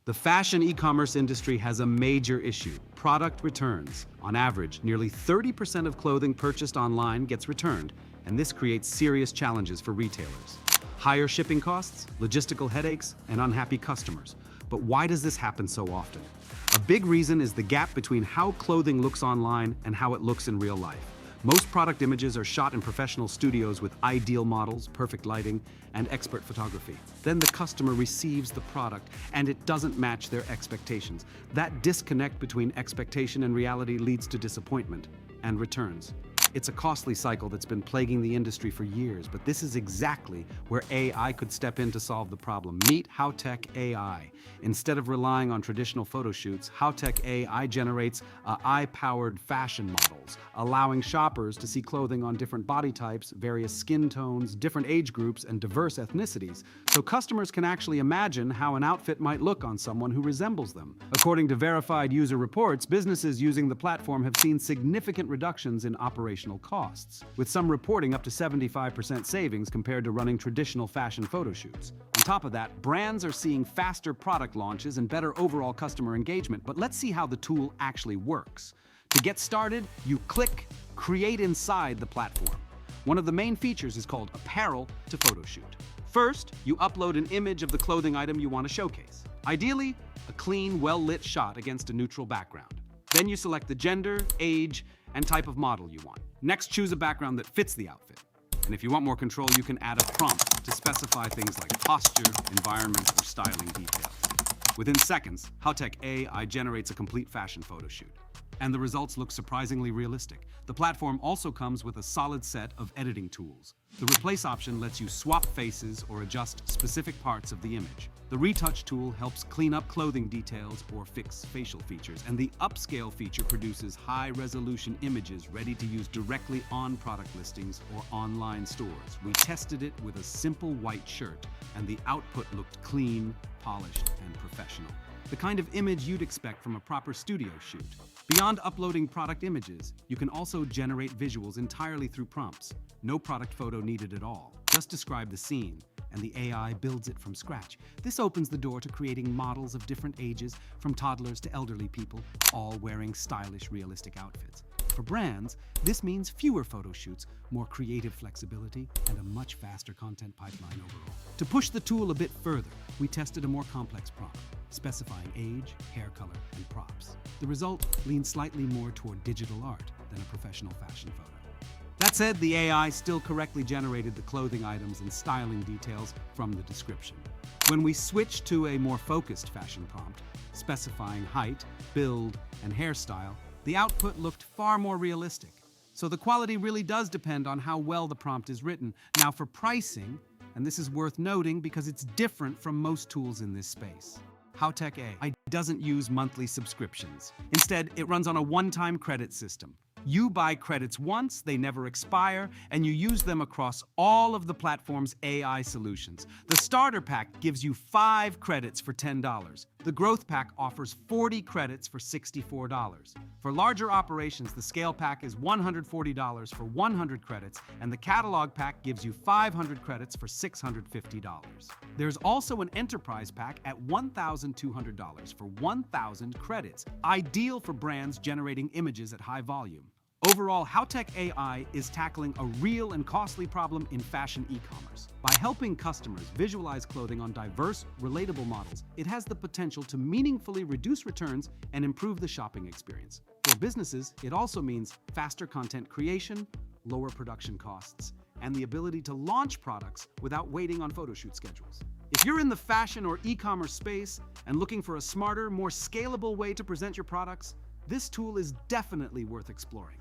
The fashion e-commerce industry has a major issue: product returns. On average, nearly 30% of clothing purchased online gets returned, and this creates serious challenges for retailers. Higher shipping costs, logistical headaches, and unhappy customers. But why does this happen so often? A big reason is the gap between how clothing looks online and how it looks in real life. Most product images are shot in professional studios with ideal models, perfect lighting, and expert photography. Then the customer receives the product and it doesn't match their expectations. That disconnect between expectation and reality leads to disappointment and returns. It's a costly cycle that's been plaguing the industry for years, but this is exactly where AI could step in to solve the problem. Meet Hautech AI. Instead of relying on traditional photoshoots, Hautech AI generates AI-powered fashion models, allowing shoppers to see clothing on different body types, various skin tones, different age groups, and diverse ethnicities, so customers can actually imagine how an outfit might look on someone who resembles them. According to verified user reports, businesses using the platform have seen significant reductions in operational costs, with some reporting up to 75% savings compared to running traditional fashion photoshoots. On top of that, brands are seeing faster product launches and better overall customer engagement, but let's see how the tool actually works. To get started, you click Create inside the platform. One of the main features is called Apparel to Photoshoot. First, you upload an image of the clothing item you want to showcase. Ideally, a clean, well-lit shot against a neutral background. Then you select the gender, age, and type of model you want. Next, choose a background that fits the outfit. And if you want more control, you can add a prompt to specify things like posture, environment, or styling details. Within seconds, Hautech AI generates a complete fashion photo shoot. And the results look surprisingly realistic. The platform also comes with a solid set of editing tools. The Replace option lets you swap faces or adjust specific parts of the image. The Retouch tool helps clean up clothing details or fix facial features. And the Upscale feature produces high-resolution images ready to use directly on product listings or online stores. We tested it with a simple white shirt, and the output looked clean, polished, and professional. The kind of image you'd expect from a proper studio shoot. Beyond uploading product images, you can also generate visuals entirely through prompts. No product photo needed at all. Just describe the scene, and the AI builds it from scratch. This opens the door to creating models of different ages, from toddlers to elderly people, all wearing stylish, realistic outfits. For brands, this means fewer photo shoots, more creative flexibility, and a much faster content pipeline overall. To push the tool a bit further, we tested a more complex prompt, specifying age, hair color, and props. The result leans slightly more toward digital art than a professional fashion photo. That said, the AI still correctly generated the clothing items and styling details from the description. When we switched to a more focused fashion prompt, specifying height, build, and hairstyle, the output looked far more realistic. So the quality really does depend on how well the prompt is written. Now for pricing, and this is worth noting because it's different from most tools in this space. Hautech AI doesn't use monthly subscriptions. Instead, it runs on a one-time credit system. You buy credits once, they never expire, and you use them across all of the platform's AI solutions. The starter pack gives you 5 credits for $10. The growth pack offers 40 credits for $64. For larger operations, the scale pack is $140 for 100 credits, and the catalog pack gives you 500 credits for $650. There's also an enterprise pack at $1,200 for 1,000 credits, ideal for brands generating images at high volume. Overall, Hautech AI is tackling a real and costly problem in fashion e-commerce. By helping customers visualize clothing on diverse, relatable models, it has the potential to meaningfully reduce returns and improve the shopping experience. For businesses, it also means faster content creation, lower production costs, and the ability to launch products without waiting on photoshoot schedules. If you're in the fashion or e-commerce space and looking for a smarter, more scalable way to present your products, this tool is definitely worth exploring.